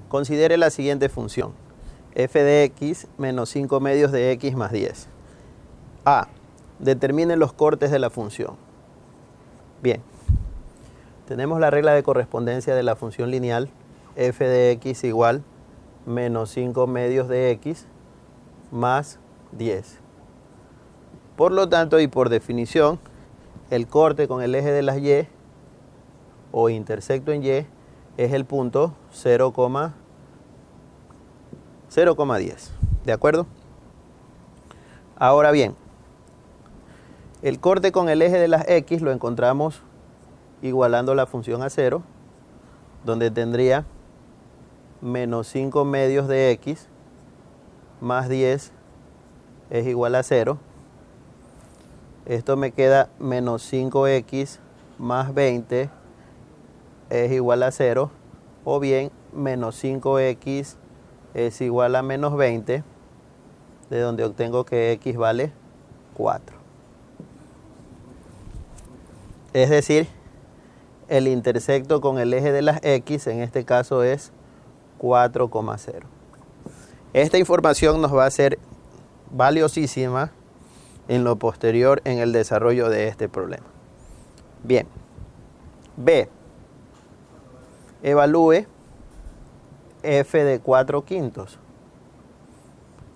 Considere la siguiente función. F de x menos 5 medios de x más 10. A. Determine los cortes de la función. Bien. Tenemos la regla de correspondencia de la función lineal. F de x igual menos 5 medios de x más 10. Por lo tanto, y por definición, el corte con el eje de las y o intersecto en y es el punto 0,10. ¿De acuerdo? Ahora bien, el corte con el eje de las x lo encontramos igualando la función a 0, donde tendría menos 5 medios de x más 10 es igual a 0. Esto me queda menos 5x más 20 es igual a 0. O bien menos 5x es igual a menos 20, de donde obtengo que x vale 4. Es decir, el intersecto con el eje de las x en este caso es 4,0. Esta información nos va a ser valiosísima en lo posterior en el desarrollo de este problema. Bien. B. Evalúe f de 4/5.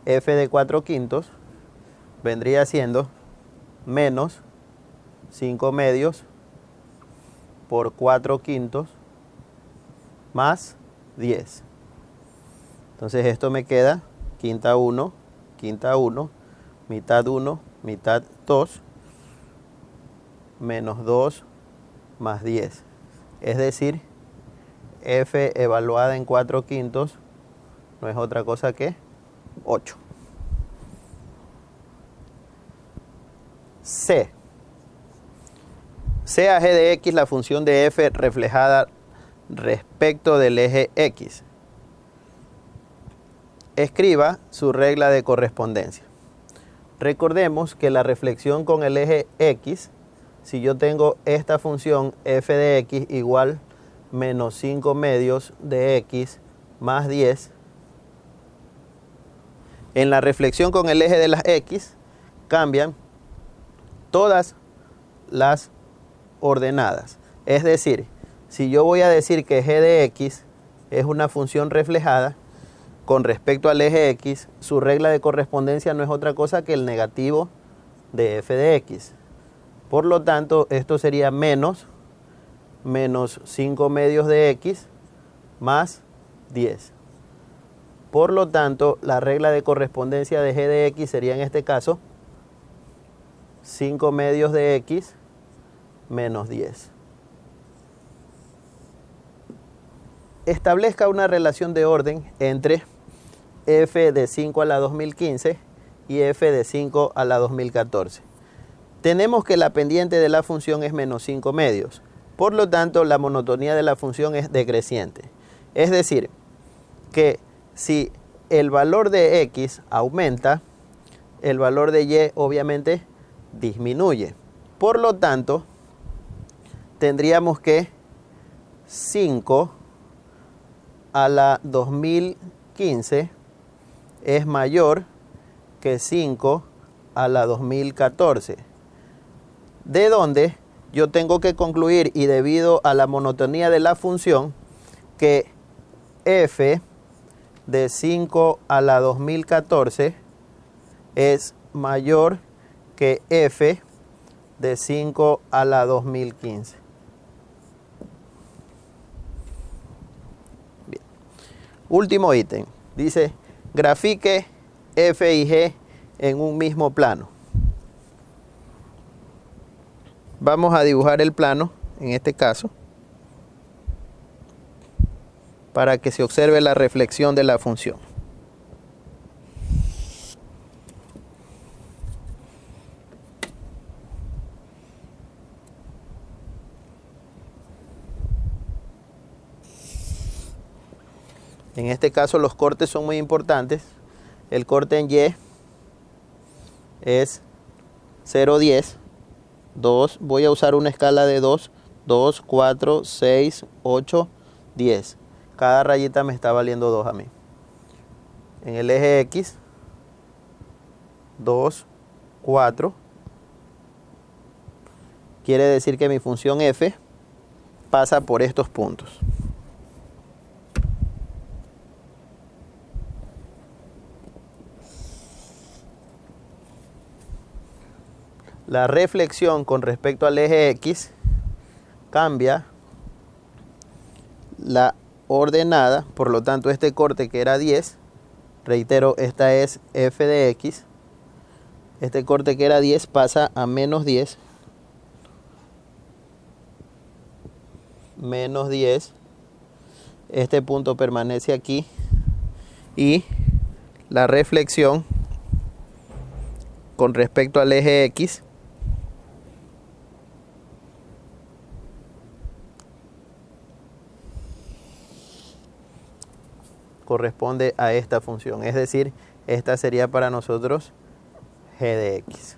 F de 4/5 vendría siendo menos 5 medios por 4/5 más 10. Entonces esto me queda quinta 1, mitad 1, mitad 2, menos 2 más 10. Es decir, f evaluada en 4/5 no es otra cosa que 8. C. Sea g de x la función de f reflejada respecto del eje x. Escriba su regla de correspondencia. Recordemos que la reflexión con el eje x, si yo tengo esta función f de x igual menos 5 medios de x más 10, en la reflexión con el eje de las x cambian todas las ordenadas. Es decir, si yo voy a decir que g de x es una función reflejada con respecto al eje x, su regla de correspondencia no es otra cosa que el negativo de f de x. Por lo tanto, esto sería menos 5 medios de x más 10. Por lo tanto, la regla de correspondencia de g de x sería en este caso 5 medios de x menos 10. Establezca una relación de orden entre f de 5 a la 2015 y f de 5 a la 2014. Tenemos que la pendiente de la función es menos 5 medios. Por lo tanto, la monotonía de la función es decreciente. Es decir, que si el valor de x aumenta, el valor de y obviamente disminuye. Por lo tanto, tendríamos que 5 a la 2015 es mayor que 5 a la 2014. De donde yo tengo que concluir, y debido a la monotonía de la función, que f de 5 a la 2014 es mayor que f de 5 a la 2015. Bien. Último ítem. Dice, grafique f y g en un mismo plano. Vamos a dibujar el plano, en este caso, para que se observe la reflexión de la función. En este caso los cortes son muy importantes. El corte en Y es 0,10. 2, voy a usar una escala de 2, 4, 6, 8, 10. Cada rayita me está valiendo 2 a mí. En el eje X, 2, 4. Quiere decir que mi función f pasa por estos puntos. La reflexión con respecto al eje X cambia la ordenada, por lo tanto este corte que era 10, reitero, esta es f de x, este corte que era 10 pasa a menos 10, menos 10, este punto permanece aquí y la reflexión con respecto al eje X corresponde a esta función, es decir, esta sería para nosotros g de x.